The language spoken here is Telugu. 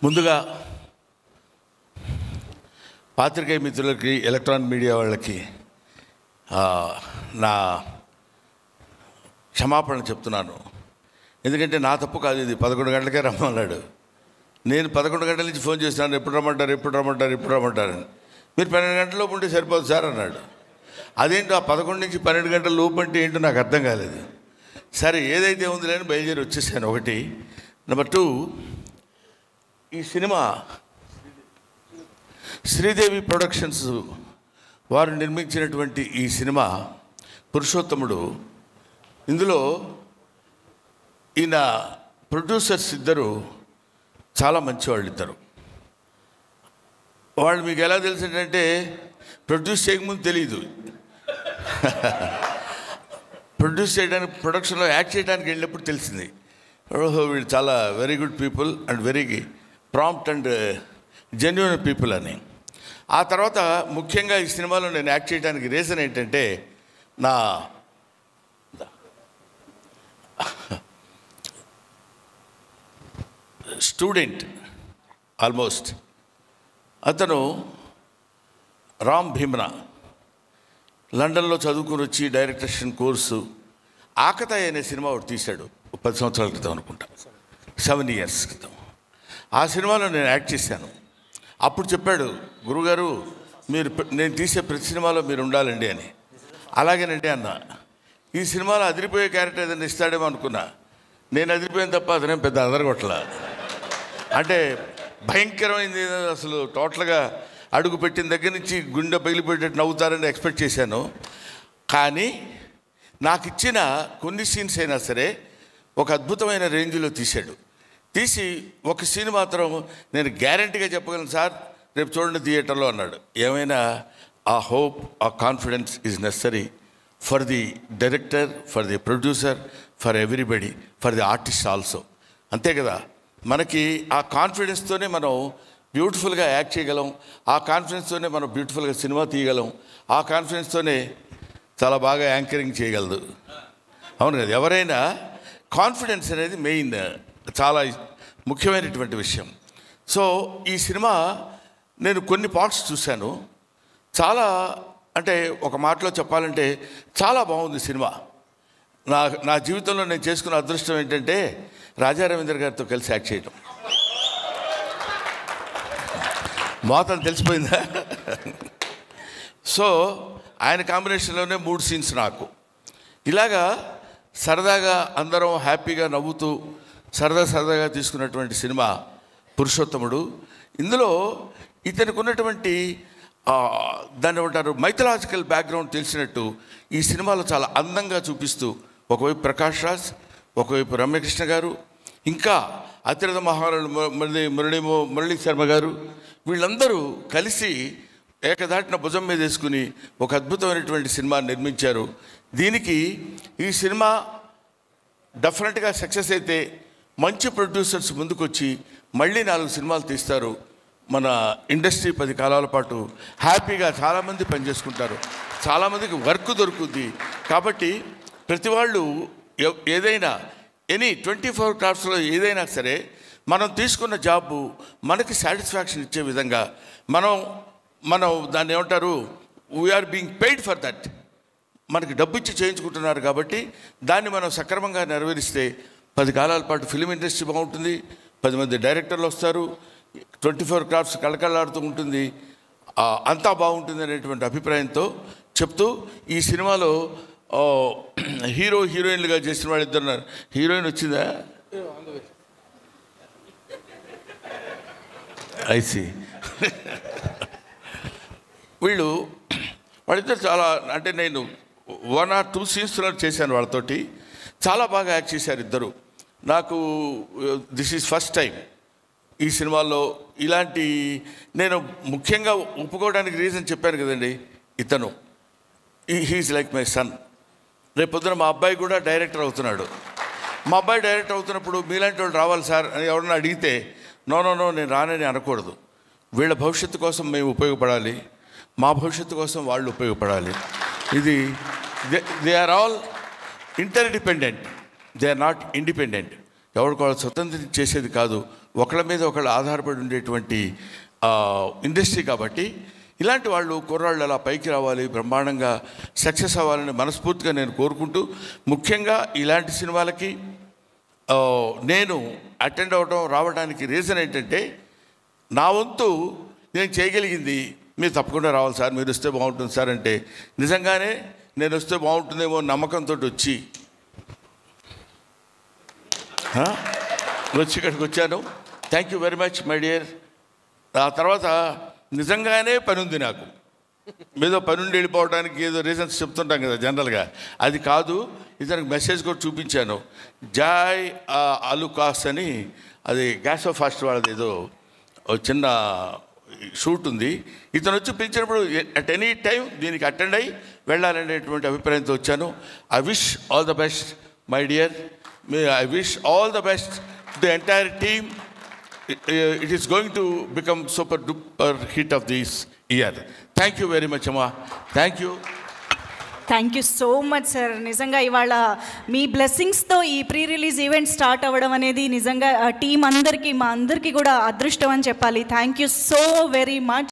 ముందుగా పాత్రికేయ మిత్రులకి, ఎలక్ట్రానిక్ మీడియా వాళ్ళకి నా క్షమాపణ చెప్తున్నాను. ఎందుకంటే నా తప్పు కాదు, ఇది 11 గంటలకే రమ్మన్నాడు. నేను 11 గంటల నుంచి ఫోన్ చేస్తున్నాను, ఎప్పుడు రమ్మంటారు. మీరు 12 గంటల లోపు ఉంటే సరిపోదు సార్ అన్నాడు. అదేంటో ఆ 11 నుంచి 12 గంటల లోపు అంటే ఏంటో నాకు అర్థం కాలేదు. సరే ఏదైతే ఉంది లేని బయలుదేరి వచ్చేసాను. ఒకటి. నెంబర్ 2, ఈ సినిమా శ్రీదేవి ప్రొడక్షన్స్ వారు నిర్మించినటువంటి ఈ సినిమా పురుషోత్తముడు, ఇందులో ఈయన ప్రొడ్యూసర్స్ ఇద్దరు చాలా మంచివాళ్ళు. ఇద్దరు వాళ్ళు మీకు ఎలా తెలిసిందంటే ప్రొడ్యూస్ చేయకముందు తెలియదు, ప్రొడ్యూస్ చేయడానికి ప్రొడక్షన్లో యాక్ట్ చేయడానికి వెళ్ళినప్పుడు తెలిసింది. ఓహో వీళ్ళు చాలా very good people and very prompt and genuine people అని. ఆ తర్వాత ముఖ్యంగా ఈ సినిమాలో నేను యాక్ట్ చేయడానికి రీజన్ ఏంటంటే, నా స్టూడెంట్ ఆల్మోస్ట్ అతను రామ్ భీమ్రా లండన్లో చదువుకుని వచ్చి డైరెక్షన్ కోర్సు ఆకతాయి అనే సినిమా ఒకటి తీశాడు 10 సంవత్సరాల క్రితం అనుకుంటా, 7 years క్రితం. ఆ సినిమాలో నేను యాక్ట్ చేశాను. అప్పుడు చెప్పాడు, గురుగారు మీరు నేను తీసే ప్రతి సినిమాలో మీరు ఉండాలండి అని. అలాగేనండి అన్న. ఈ సినిమాలో అదిరిపోయే క్యారెక్టర్ ఏదైనా ఇస్తాడేమో అనుకున్నా. నేను అదిరిపోయాను తప్ప అతనేం పెద్ద అదరగొట్ల. అంటే భయంకరమైంది, అసలు టోటల్గా అడుగు పెట్టిన దగ్గర నుంచి గుండె పగిలిపోయేటట్టు నవ్వుతారని ఎక్స్పెక్ట్ చేశాను. కానీ నాకు ఇచ్చిన కొన్ని సీన్స్ అయినా సరే ఒక అద్భుతమైన రేంజ్లో తీశాడు. తీసి ఒక సీన్ మాత్రం నేను గ్యారంటీగా చెప్పగలను సార్, రేపు చూడండి థియేటర్లో అన్నాడు. ఏమైనా ఆ హోప్, ఆ confidence is necessary for the director, for the producer, for everybody, for the artist also. అంతే కదా, మనకి ఆ కాన్ఫిడెన్స్తోనే మనం బ్యూటిఫుల్గా యాక్ట్ చేయగలం, ఆ కాన్ఫిడెన్స్తోనే మనం బ్యూటిఫుల్గా సినిమా తీయగలం, ఆ కాన్ఫిడెన్స్తోనే చాలా బాగా యాంకరింగ్ చేయగలదు. అవును కదా, ఎవరైనా కాన్ఫిడెన్స్ అనేది మెయిన్, చాలా ముఖ్యమైనటువంటి విషయం. సో ఈ సినిమా నేను కొన్ని పార్ట్స్ చూశాను. చాలా అంటే ఒక మాటలో చెప్పాలంటే చాలా బాగుంది సినిమా. నా జీవితంలో నేను చేసుకున్న అదృష్టం ఏంటంటే రాజా రవీంద్ర గారితో కలిసి యాక్ట్ చేయడం. మోతం తెలిసిపోయిందా? సో ఆయన కాంబినేషన్లోనే 3 scenes నాకు. ఇలాగా సరదాగా అందరం హ్యాపీగా నవ్వుతూ సరదాగా తీసుకున్నటువంటి సినిమా పురుషోత్తముడు. ఇందులో ఇతనికి ఉన్నటువంటి దాన్ని ఏమంటారు, మైథలాజికల్ బ్యాక్గ్రౌండ్ తెలిసినట్టు ఈ సినిమాలో చాలా అందంగా చూపిస్తూ, ఒకవైపు ప్రకాష్ రాజ్, ఒకవైపు రమ్యకృష్ణ గారు, ఇంకా అతిరథ మహారాజు మురళీ శర్మ గారు, వీళ్ళందరూ కలిసి ఏకదాటిన భుజం మీద వేసుకుని ఒక అద్భుతమైనటువంటి సినిమా నిర్మించారు. దీనికి ఈ సినిమా డెఫినెట్గా సక్సెస్ అయితే మంచి ప్రొడ్యూసర్స్ ముందుకొచ్చి మళ్ళీ 4 సినిమాలు తీస్తారు. మన ఇండస్ట్రీ 10 కాలాల పాటు హ్యాపీగా చాలామంది పనిచేసుకుంటారు, చాలామందికి వర్క్ దొరుకుద్ది. కాబట్టి ప్రతి వాళ్ళు ఏదైనా 24 క్రాఫ్ట్స్లో ఏదైనా సరే మనం తీసుకున్న జాబు మనకి సాటిస్ఫాక్షన్ ఇచ్చే విధంగా మనం దాన్ని ఏమంటారు, we are being paid for that. మనకి డబ్బు ఇచ్చి చేయించుకుంటున్నారు కాబట్టి దాన్ని మనం సక్రమంగా నెరవేరిస్తే 10 కాలాల పాటు ఫిలిం ఇండస్ట్రీ బాగుంటుంది, 10 మంది డైరెక్టర్లు వస్తారు, 24 క్రాఫ్ట్స్ కళకళలాడుతూ ఉంటుంది, అంతా బాగుంటుంది అనేటువంటి అభిప్రాయంతో చెప్తూ ఈ సినిమాలో హీరో హీరోయిన్లుగా చేసిన వాళ్ళు ఇద్దరు ఉన్నారు. హీరోయిన్ వచ్చిందా? ఐసి. వాళ్ళిద్దరు చాలా, అంటే నేను 1 or 2 scenes చేశాను వాళ్ళతోటి. చాలా బాగా యాక్ట్ చేశారు ఇద్దరు. నాకు దిస్ ఈజ్ ఫస్ట్ టైం ఈ సినిమాల్లో ఇలాంటి, నేను ముఖ్యంగా ఒప్పుకోవడానికి రీజన్ చెప్పాను కదండి, ఇతను హీఈస్ లైక్ మై సన్. రేపొద్దున మా అబ్బాయి కూడా డైరెక్టర్ అవుతున్నాడు. మా అబ్బాయి డైరెక్టర్ అవుతున్నప్పుడు మీలాంటి వాళ్ళు రావాలి సార్ అని ఎవరన్నా అడిగితే నో నేను రానని అనకూడదు. వీళ్ళ భవిష్యత్తు కోసం మేము ఉపయోగపడాలి, మా భవిష్యత్తు కోసం వాళ్ళు ఉపయోగపడాలి. ఇది they are all interdependent, they are not independent. ఎవరికి వాళ్ళు స్వతంత్రం చేసేది కాదు, ఒకళ్ళ మీద ఒకళ్ళు ఆధారపడి ఉండేటువంటి ఇండస్ట్రీ కాబట్టి ఇలాంటి వాళ్ళు కుర్రాళ్ళు అలా పైకి రావాలి, బ్రహ్మాండంగా సక్సెస్ అవ్వాలని మనస్ఫూర్తిగా నేను కోరుకుంటూ, ముఖ్యంగా ఇలాంటి సినిమాలకి నేను అటెండ్ అవ్వడం రావడానికి రీజన్ ఏంటంటే, నా వంతు నేను చేయగలిగింది మీరు తప్పకుండా రావాలి సార్, మీరు వస్తే బాగుంటుంది సార్ అంటే, నిజంగానే నేను వస్తే బాగుంటుందేమో నమ్మకంతో వచ్చి ఇక్కడికి వచ్చాను. Thank you very much my dear. ఆ తర్వాత నిజంగానే పని ఉంది నాకు, ఏదో పని ఉండి వెళ్ళిపోవడానికి ఏదో రీజన్స్ చెప్తుంటాం కదా జనరల్గా, అది కాదు. ఇతనికి మెసేజ్ కూడా చూపించాను. జాయ్ అలుకాస్ అని, అది గ్యాస్ ఆఫ్ ఫాస్ట్ వాళ్ళది ఏదో చిన్న షూట్ ఉంది. ఇతను వచ్చి పిలిచినప్పుడు అట్ ఎనీ టైం దీనికి అటెండ్ అయ్యి వెళ్ళాలనేటువంటి అభిప్రాయంతో వచ్చాను. I wish all the best my dear. I wish all the best the entire team. It is going to become super duper hit of this year. Thank you very much, Amma. Thank you. Thank you so much sir. నిజంగా ఇవాళ మీ బ్లెస్సింగ్స్తో ఈ ప్రీ రిలీజ్ ఈవెంట్ స్టార్ట్ అవ్వడం అనేది నిజంగా టీం అందరికీ, మా అందరికీ కూడా అదృష్టం అని చెప్పాలి. Thank you so very much.